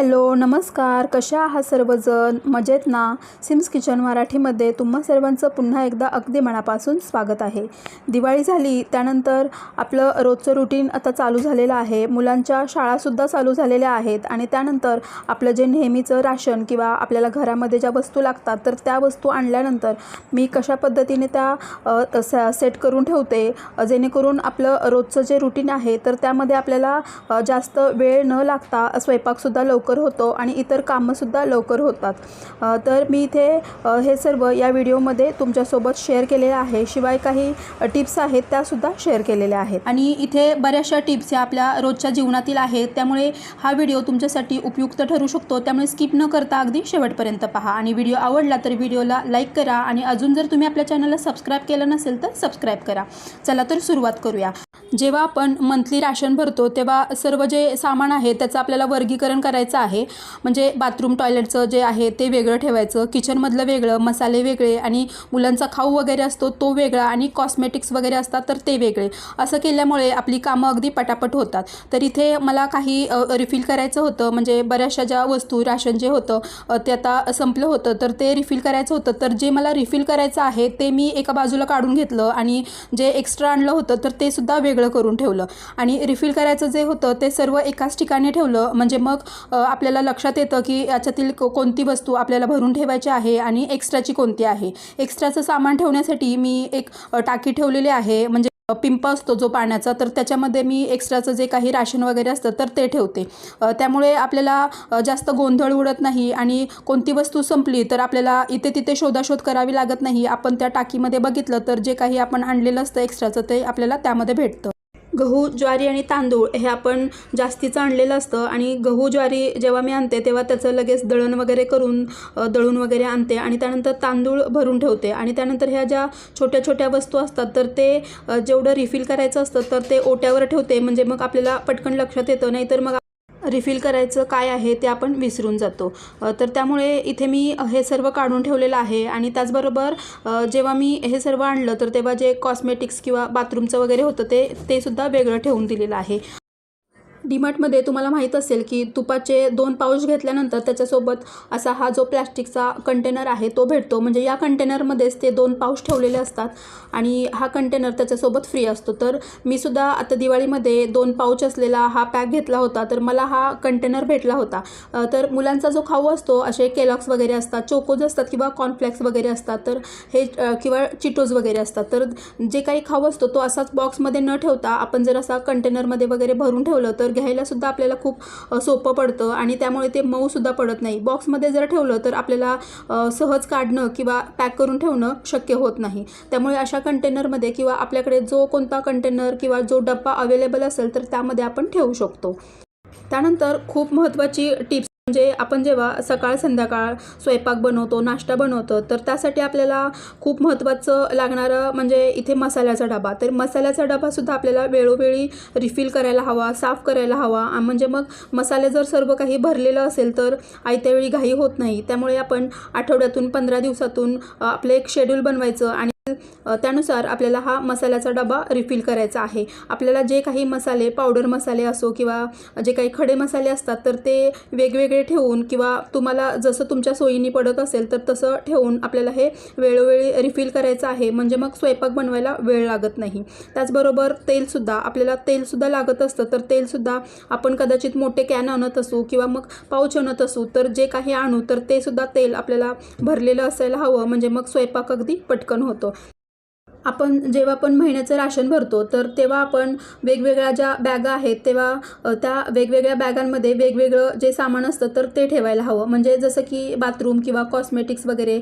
Hello नमस्कार, कशा आहात सर्वजण? मजेत ना? सिम्स किचन मराठीमध्ये तुम्हा सर्वांचं पुन्हा एकदा अगदी मनापासून स्वागत आहे. दिवाळी झाली त्यानंतर आपलं रोजचं रुटीन आता चालू झालेलं आहे. मुलांच्या शाळासुद्धा चालू झालेल्या आहेत आणि त्यानंतर आपलं जे नेहमीचं राशन किंवा आपल्याला घरामध्ये ज्या वस्तू लागतात तर त्या वस्तू आणल्यानंतर मी कशा पद्धतीने त्या सेट करून ठेवते जेणेकरून आपलं रोजचं जे रुटीन आहे तर त्यामध्ये आपल्याला जास्त वेळ न लागता स्वयंपाकसुद्धा लवकर होतो आणि इतर कामंसुद्धा लवकर होतात. तर मी इथे हे सर्व या व्हिडिओमध्ये तुमच्यासोबत शेअर केलेले आहे. शिवाय काही टिप्स आहेत त्यासुद्धा शेअर केलेल्या आहेत आणि इथे बऱ्याचशा टिप्स या आपल्या रोजच्या जीवनातील आहेत. त्यामुळे हा व्हिडिओ तुमच्यासाठी उपयुक्त ठरू शकतो. त्यामुळे स्किप न करता अगदी शेवटपर्यंत पहा आणि व्हिडिओ आवडला तर व्हिडिओला लाईक करा आणि अजून जर तुम्ही आपल्या चॅनलला सबस्क्राईब केलं नसेल तर सबस्क्राईब करा. चला तर सुरुवात करूया. जेव्हा आपण मंथली राशन भरतो तेव्हा सर्व जे सामान आहे त्याचं आपल्याला वर्गीकरण करायचं आहे. म्हणजे बाथरूम टॉयलेटचं जे आहे ते वेगळं ठेवायचं, किचनमधलं वेगळं, मसाले वेगळे आणि मुलांचा खाऊ वगैरे असतो तो वेगळा आणि कॉस्मेटिक्स वगैरे असतात तर ते वेगळे. असं केल्यामुळे आपली कामं अगदी पटापट होतात. तर इथे मला काही रिफिल करायचं होतं. म्हणजे बऱ्याचशा ज्या वस्तू राशन जे होतं ते आता संपलं होतं तर ते रिफिल करायचं होतं. तर जे मला रिफिल करायचं आहे ते मी एका बाजूला काढून घेतलं आणि जे एक्स्ट्रा आणलं होतं तर ते सुद्धा वेगळं करून ठेवलं आणि रिफिल करायचं जे होतं ते सर्व एकाच ठिकाणी ठेवलं. म्हणजे मग आपल्याला लक्षात येतं की याच्यातील कोणती वस्तू आपल्याला भरून ठेवायची आहे आणि एक्स्ट्राची कोणती आहे. एक्स्ट्राचं सामान ठेवण्यासाठी मी एक टाकी ठेवलेली आहे. म्हणजे पिंप असतो जो पाण्याचा तर त्याच्यामध्ये मी एक्स्ट्राचं जे काही राशन वगैरे असतं तर ते ठेवते. त्यामुळे आपल्याला जास्त गोंधळ उडत नाही आणि कोणती वस्तू संपली तर आपल्याला इथे तिथे शोधाशोध करावी लागत नाही. आपण त्या टाकीमध्ये बघितलं तर जे काही आपण आणलेलं असतं एक्स्ट्राचं ते आपल्याला त्यामध्ये भेटतं. गहू, ज्वारी आणि तांदूळ हे आपण जास्तीचं आणलेलं असतं आणि गहू ज्वारी जेव्हा मी आणते तेव्हा त्याचं लगेच दळण वगैरे करून दळून वगैरे आणते आणि त्यानंतर तांदूळ भरून ठेवते आणि त्यानंतर ह्या ज्या छोट्या छोट्या वस्तू असतात तर ते जेवढं रिफिल करायचं असतं तर ते ओट्यावर ठेवते. म्हणजे मग आपल्याला पटकन लक्षात येतं, नाहीतर मग रिफिल करायचं काय आहे ते आपण विसरून जातो. तर त्यामुळे इथे मी हे सर्व काढून ठेवलेलं आहे आणि त्याचबरोबर जेव्हा मी हे सर्व आणलं तर तेव्हा जे कॉस्मेटिक्स किंवा बाथरूमचं वगैरे होतं ते सुद्धा वेगळं ठेवून दिलेलं आहे. डीमार्टमध्ये तुम्हाला माहीत असेल की तुपाचे 2 पाऊच घेतल्यानंतर त्याच्यासोबत असा हा जो प्लॅस्टिकचा कंटेनर आहे तो भेटतो. म्हणजे या कंटेनरमध्येच ते 2 पाऊच ठेवलेले असतात आणि हा कंटेनर त्याच्यासोबत फ्री असतो. तर मी सुद्धा आता दिवाळीमध्ये 2 पाऊच असलेला हा पॅक घेतला होता. तर मला हा कंटेनर भेटला होता. तर मुलांचा जो खाऊ असतो असे केलॉग्स वगैरे असतात, चोकोज असतात किंवा कॉर्नफ्लेक्स वगैरे असतात तर हे किंवा चिटोज वगैरे असतात. तर जे काही खाऊ असतो तो असाच बॉक्समध्ये न ठेवता आपण जर असा कंटेनरमध्ये वगैरे भरून ठेवलं तर घ्यायलासुद्धा आपल्याला खूप सोपं पडतं आणि त्यामुळे ते मऊसुद्धा पडत नाही. बॉक्समध्ये जर ठेवलं तर आपल्याला सहज काढणं किंवा पॅक करून ठेवणं शक्य होत नाही. त्यामुळे अशा कंटेनरमध्ये किंवा आपल्याकडे जो कोणता कंटेनर किंवा जो डब्बा अवेलेबल असेल तर त्यामध्ये आपण ठेवू शकतो. त्यानंतर खूप महत्त्वाची टिप्स म्हणजे आपण जेव्हा सकाळ संध्याकाळ स्वयंपाक बनवतो, नाश्ता बनवतो तर त्यासाठी आपल्याला खूप महत्त्वाचं लागणारं म्हणजे इथे मसाल्याचा डबा. तर मसाल्याचा डबासुद्धा आपल्याला वेळोवेळी रिफिल करायला हवा, साफ करायला हवा. म्हणजे मग मसाले जर सर्व काही भरलेलं असेल तर आयत्या वेळी घाई होत नाही. त्यामुळे आपण आठवड्यातून 15 दिवसातून आपलं एक शेड्यूल बनवायचं आणि त्यानुसार आपल्याला हा मसाल्याचा डबा रिफिल करायचा आहे. आपल्याला जे काही मसाले, पावडर मसाले असो किंवा जे काही खडे मसाले असतात तर ते वेगवेगळे ठेवून किंवा तुम्हाला जसं तुमच्या सोयीने पडत असेल तर तसं ठेवून आपल्याला हे वेळोवेळी रिफिल करायचं आहे. म्हणजे मग स्वयंपाक बनवायला वेळ लागत नाही. त्याचबरोबर तेलसुद्धा आपल्याला तेलसुद्धा लागत असतं. तर तेलसुद्धा आपण कदाचित मोठे कॅन आणत असू किंवा मग पाऊच आणत असू तर जे काही आणू तर ते सुद्धा तेल आपल्याला भरलेलं असायला हवं. म्हणजे मग स्वयंपाक अगदी पटकन होतो. आपण जेव्हा पण महिन्याचं राशन भरतो तर तेव्हा आपण वेगवेगळ्या ज्या बॅगा आहेत तेव्हा त्या वेगवेगळ्या बॅगांमध्ये वेगवेगळं जे सामान असतं तर ते ठेवायला हवं. म्हणजे जसं की बाथरूम किंवा कॉस्मेटिक्स वगैरे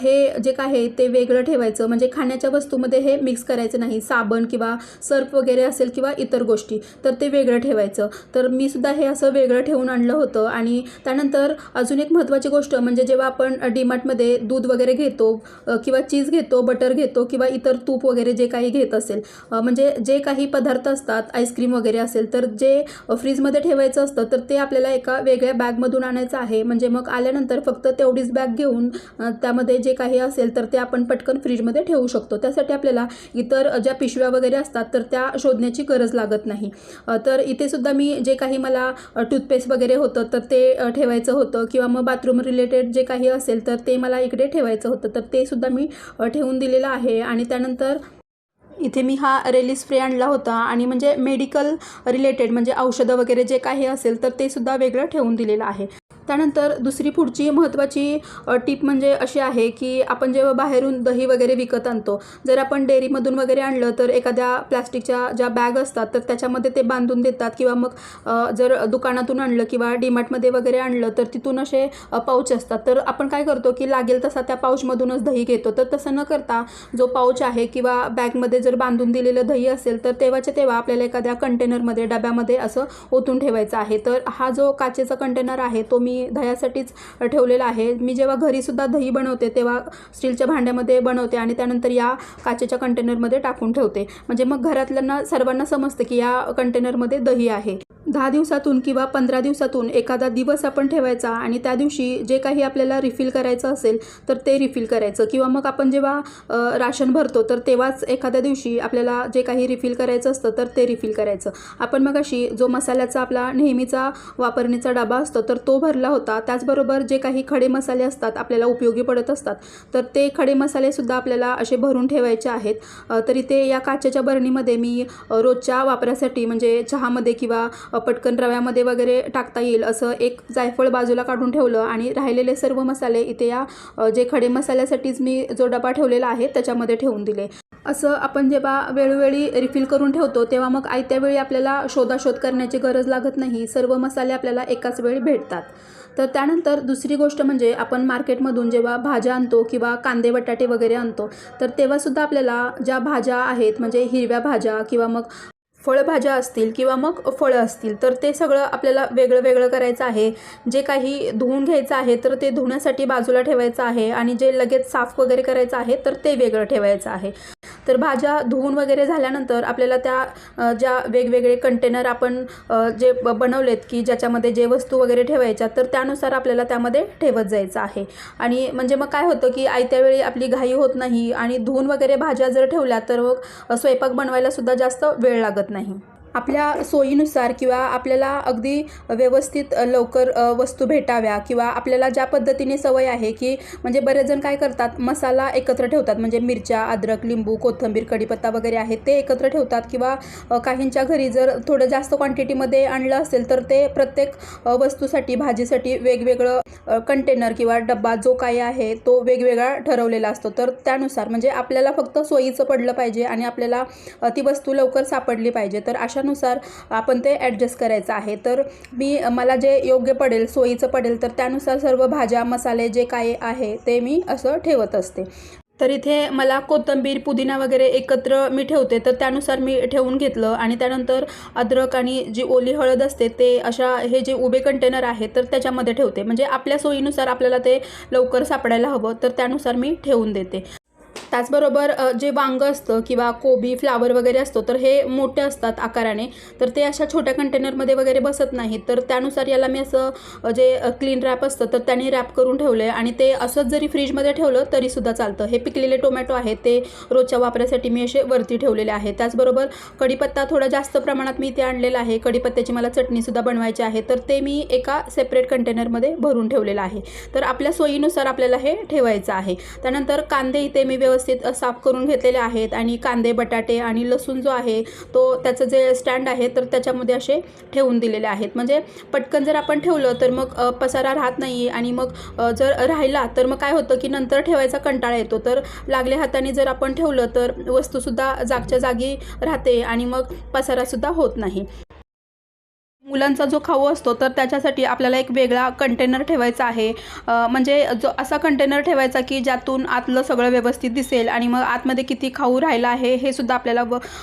हे जे काय आहे ते वेगळं ठेवायचं. म्हणजे खाण्याच्या वस्तूमध्ये हे मिक्स करायचं नाही. साबण किंवा सर्फ वगैरे असेल किंवा इतर गोष्टी तर ते वेगळं ठेवायचं. तर मी सुद्धा हे असं वेगळं ठेवून आणलं होतं. आणि त्यानंतर अजून एक महत्त्वाची गोष्ट म्हणजे जेव्हा आपण डीमार्टमध्ये दूध वगैरे घेतो किंवा चीज घेतो, बटर घेतो किंवा इतर तूप वगैरे जे काही घेत असेल, म्हणजे जे काही पदार्थ असतात, आईस्क्रीम वगैरे असेल, तर जे फ्रीजमध्ये ठेवायचं असतं तर ते आपल्याला एका वेगळ्या बॅगमधून आणायचं आहे. म्हणजे मग आल्यानंतर फक्त तेवढीच बॅग घेऊन त्यामध्ये जे काही असेल तर ते आपण पटकन फ्रीजमध्ये ठेवू शकतो. त्यासाठी आपल्याला इतर ज्या पिशव्या वगैरे असतात तर त्या शोधण्याची गरज लागत नाही. तर इथे सुद्धा मी जे काही मला टूथपेस्ट वगैरे होतं तर ते ठेवायचं होतं, किंवा मग बाथरूम रिलेटेड जे काही असेल तर ते मला इकडे ठेवायचं होतं, तर ते सुद्धा मी ठेवून दिलेलं आहे. आणि त्यानंतर इथे मी हा रेली स्प्रे आणला होता, आणि म्हणजे मेडिकल रिलेटेड म्हणजे औषधं वगैरे जे काही असेल तर ते सुद्धा वेगळं ठेवून दिलेलं आहे. त्यानंतर दुसरी पुढची महत्त्वाची टीप म्हणजे अशी आहे की आपण जेव्हा बाहेरून दही वगैरे विकत आणतो, जर आपण डेअरीमधून वगैरे आणलं तर एखाद्या प्लॅस्टिकच्या ज्या बॅग असतात तर त्याच्यामध्ये ते बांधून देतात, किंवा मग जर दुकानातून आणलं किंवा डीमार्टमध्ये वगैरे आणलं तर तिथून असे पाऊच असतात. तर आपण काय करतो की लागेल तसा त्या पाऊचमधूनच दही घेतो. तर तसं न करता जो पाऊच आहे किंवा बॅगमध्ये जर बांधून दिलेलं दही असेल तर तेव्हाच्या तेव्हा आपल्याला एखाद्या कंटेनरमध्ये, डब्यामध्ये असं ओतून ठेवायचं आहे. तर हा जो काचेचा कंटेनर आहे तो मी दह्यासाठीच ठेवलेला आहे. मी जेव्हा घरीसुद्धा दही बनवते तेव्हा स्टीलच्या भांड्यामध्ये बनवते आणि त्यानंतर या काचेच्या कंटेनरमध्ये टाकून ठेवते. म्हणजे मग घरातल्यांना सर्वांना समजतं की या कंटेनरमध्ये दही आहे. 10 दिवसातून किंवा 15 दिवसातून एखादा दिवस आपण ठेवायचा, आणि त्या दिवशी जे काही आपल्याला रिफिल करायचं असेल तर ते रिफिल करायचं, किंवा मग आपण जेव्हा राशन भरतो तर तेव्हाच एखाद्या दिवशी आपल्याला जे काही रिफिल करायचं असतं तर ते रिफिल करायचं. आपण मग अशी जो मसाल्याचा आपला नेहमीचा वापरणीचा डबा असतो तर तो भरला होता. त्याचबरोबर जे काही खडे मसाले असतात आपल्याला उपयोगी पडत असतात तर ते खडे मसालेसुद्धा आपल्याला असे भरून ठेवायचे आहेत. तर इथे या काचेच्या बरणीमध्ये मी रोजच्या वापरासाठी म्हणजे चहामध्ये किंवा पटकन रव्यामध्ये वगैरे टाकता येईल असं एक जायफळ बाजूला काढून ठेवलं, आणि राहिलेले सर्व मसाले इथे या जे खडे मसाल्यासाठीच मी जो डबा ठेवलेला आहे त्याच्यामध्ये ठेवून दिले. असं आपण जेव्हा वेळोवेळी रिफिल करून ठेवतो तेव्हा मग आयत्या वेळी आपल्याला शोधाशोध करण्याची गरज लागत नाही. सर्व मसाले आपल्याला एकाच वेळी भेटतात. तर त्यानंतर दुसरी गोष्ट म्हणजे आपण मार्केटमधून जेव्हा भाज्या आणतो किंवा कांदे बटाटे वगैरे आणतो तर तेव्हासुद्धा आपल्याला ज्या भाज्या आहेत म्हणजे हिरव्या भाज्या किंवा मग फळभाज्या असतील किंवा मग फळं असतील तर ते सगळं आपल्याला वेगळं वेगळं करायचं आहे. जे काही धुवून घ्यायचं आहे तर ते धुण्यासाठी बाजूला ठेवायचं आहे, आणि जे लगेच साफ वगैरे करायचं आहे तर ते वेगळं ठेवायचं आहे. तर भाज्या धुवून वगैरे झाल्यानंतर आपल्याला त्या ज्या वेगवेगळे कंटेनर आपण जे बनवलेत की ज्याच्यामध्ये जे वस्तू वगैरे ठेवायच्या तर त्यानुसार आपल्याला त्यामध्ये ठेवत जायचं आहे. आणि म्हणजे मग काय होतं की आयत्या वेळी आपली घाई होत नाही, आणि धुवून वगैरे भाज्या जर ठेवल्या तर मग स्वयंपाक बनवायला सुद्धा जास्त वेळ लागत नाही. आपल्या सोयीनुसार किंवा आपल्याला अगदी व्यवस्थित लवकर वस्तू भेटाव्या, किंवा आपल्याला ज्या पद्धतीने सवय आहे की म्हणजे बरेच जण काय करतात मसाला एकत्र ठेवतात, म्हणजे मिरच्या, अद्रक, लिंबू, कोथिंबीर, कढीपत्ता वगैरे आहे ते एकत्र ठेवतात, किंवा काहींच्या घरी जर थोडं जास्त क्वांटिटीमध्ये आणलं असेल तर ते प्रत्येक वस्तूसाठी, भाजीसाठी वेगवेगळं कंटेनर किंवा डब्बा जो काही आहे तो वेगवेगळा ठरवलेला असतो. तर त्यानुसार म्हणजे आपल्याला फक्त सोयीचं पडलं पाहिजे आणि आपल्याला ती वस्तू लवकर सापडली पाहिजे. तर अशानुसार आपण ते ॲडजस्ट करायचं आहे. तर मला जे योग्य पडेल, सोयीचं पडेल तर त्यानुसार सर्व भाज्या, मसाले जे काही आहे ते मी असं ठेवत असते. तर इथे मला कोथिंबीर, पुदिना वगैरे एकत्र मी ठेवते तर त्यानुसार मी ठेवून घेतलं, आणि त्यानंतर अद्रक आणि जी ओली हळद असते ते अशा हे जे उभे कंटेनर आहे तर त्याच्यामध्ये ठेवते. म्हणजे आपल्या सोयीनुसार आपल्याला ते लवकर सापडायला हवं तर त्यानुसार मी ठेवून देते. त्याचबरोबर जे वांगं असतं किंवा कोबी, फ्लावर वगैरे असतो तर हे मोठे असतात आकाराने, तर ते अशा छोट्या कंटेनरमध्ये वगैरे बसत नाहीत. तर त्यानुसार याला मी असं जे क्लीन रॅप असतं तर त्याने रॅप करून ठेवलं आहे, आणि ते असंच जरी फ्रीजमध्ये ठेवलं तरीसुद्धा चालतं. हे पिकलेले टोमॅटो आहेत ते रोजच्या वापरासाठी मी असे वरती ठेवलेले आहे. त्याचबरोबर कढीपत्ता थोडा जास्त प्रमाणात मी इथे आणलेला आहे. कढीपत्त्याची मला चटणीसुद्धा बनवायची आहे तर ते मी एका सेपरेट कंटेनरमध्ये भरून ठेवलेलं आहे. तर आपल्या सोयीनुसार आपल्याला हे ठेवायचं आहे. त्यानंतर कांदे इथे मी व्यवस्थित साफ करून घेतलेले आहेत, आणि कांदे, बटाटे आणि लसूण जो आहे तो त्याचं जे स्टँड आहे तर त्याच्यामध्ये असे ठेवून दिलेले आहेत. म्हणजे पटकन जर आपण ठेवलं तर मग पसारा राहत नाही, आणि मग जर राहिला तर मग काय होतं की नंतर ठेवायचा कंटाळा येतो. तर लागल्या हाताने जर आपण ठेवलं तर वस्तूसुद्धा जागच्या जागी राहते आणि मग पसारासुद्धा होत नाही. मुलांचा जो खाऊ असतो तर त्याच्यासाठी आपल्याला एक वेगळा कंटेनर ठेवायचा आहे. म्हणजे जो असा कंटेनर ठेवायचा की ज्यातून आतलं सगळं व्यवस्थित दिसेल आणि मग आतमध्ये किती खाऊ राहिला आहे हे सुद्धा आपल्याला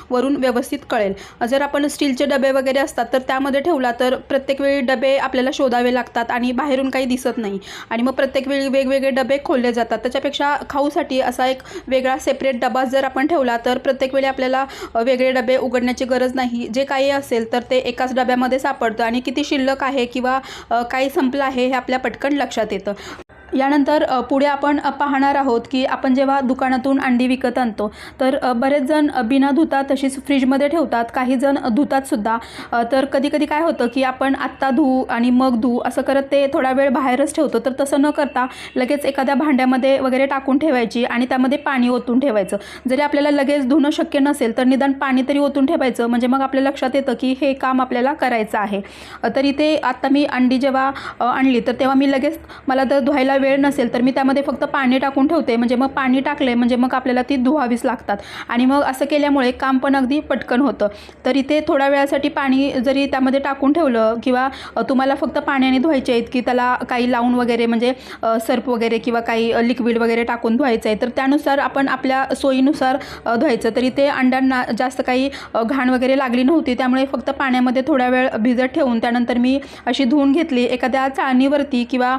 वरून व्यवस्थित कळेल. जर आपण स्टीलचे डबे वगैरे असतात तर त्यामध्ये ठेवला तर प्रत्येक वेळी डबे आपल्याला शोधावे लागतात आणि बाहेरून काही दिसत नाही आणि मग प्रत्येक वेळी वेगवेगळे डबे खोलले जातात. त्याच्यापेक्षा खाऊसाठी असा एक वेगळा सेपरेट डबा जर आपण ठेवला तर प्रत्येक वेळी आपल्याला वेगळे डबे उघडण्याची गरज नाही. जे काही असेल तर ते एकाच डब्यामध्ये सापडतं आणि किती शिल्लक आहे किंवा काही संपलं आहे हे आपल्या पटकन लक्षात येतं. यानंतर पुढे आपण पाहणार आहोत की आपण जेव्हा दुकानातून अंडी विकत आणतो तर बरेच जण बिना धुता तशीच फ्रीजमध्ये ठेवतात, काही जण धुतात सुद्धा. तर कधी कधी काय होतं की आपण आत्ता धुवू आणि मग धुवू असं करत ते थोडा वेळ बाहेरच ठेवतो. तर तसं न करता लगेच एखाद्या भांड्यामध्ये वगैरे टाकून ठेवायची आणि त्यामध्ये पाणी ओतून ठेवायचं. जरी आपल्याला लगेच धुणं शक्य नसेल तर निदान पाणी तरी ओतून ठेवायचं, म्हणजे मग आपल्या लक्षात येतं की हे काम आपल्याला करायचं आहे. तर इथे आत्ता मी अंडी जेव्हा आणली तर तेव्हा मी लगेच, मला जर धुवायला वेळ नसेल तर मी त्यामध्ये फक्त पाणी टाकून ठेवते. म्हणजे मग पाणी टाकले म्हणजे मग आपल्याला ती धुवावीच लागतात आणि मग असं केल्यामुळे काम पण अगदी पटकन होतं. तर इथे थोड्या वेळासाठी पाणी जरी त्यामध्ये टाकून ठेवलं किंवा तुम्हाला फक्त पाण्याने धुवायचे आहेत की त्याला काही लावून वगैरे म्हणजे सर्फ वगैरे किंवा काही लिक्विड वगैरे टाकून धुवायचं आहे तर त्यानुसार आपण आपल्या सोयीनुसार धुवायचं. तर इथे अंड्यांना जास्त काही घाण वगैरे लागली नव्हती त्यामुळे फक्त पाण्यामध्ये थोडा वेळ भिजत ठेवून त्यानंतर मी अशी धुवून घेतली. एखाद्या चाळणीवरती किंवा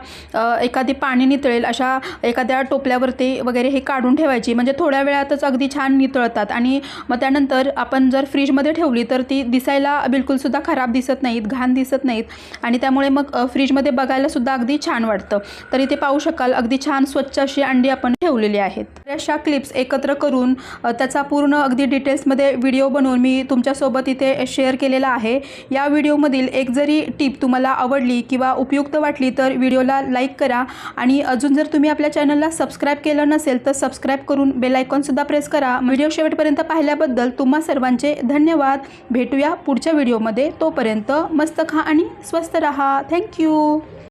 एखादी पाणी नितळेल अशा एखाद्या टोपल्यावरती वगैरे हे काढून ठेवायची, म्हणजे थोड्या वेळातच अगदी छान नितळतात आणि मग त्यानंतर आपण जर फ्रीजमध्ये ठेवली तर ती दिसायला बिलकुलसुद्धा खराब दिसत नाहीत, घाण दिसत नाहीत आणि त्यामुळे मग फ्रीजमध्ये बघायलासुद्धा अगदी छान वाटतं. तर इथे पाहू शकाल अगदी छान स्वच्छ अशी अंडी आपण ठेवलेली आहेत. अशा क्लिप्स एकत्र करून त्याचा पूर्ण अगदी डिटेल्समध्ये व्हिडिओ बनवून मी तुमच्यासोबत इथे शेअर केलेला आहे. या व्हिडिओमधील एक जरी टिप तुम्हाला आवडली किंवा उपयुक्त वाटली तर व्हिडिओला लाईक करा आणि अजून जर तुम्ही आपल्या चॅनलला सबस्क्राईब केलं नसेल तर सबस्क्राईब करून बेल आयकॉनसुद्धा प्रेस करा. व्हिडिओ शेवटपर्यंत पाहिल्याबद्दल तुम्हा सर्वांचे धन्यवाद. भेटूया पुढच्या व्हिडिओमध्ये. तोपर्यंत मस्त खा आणि स्वस्त रहा. थँक्यू.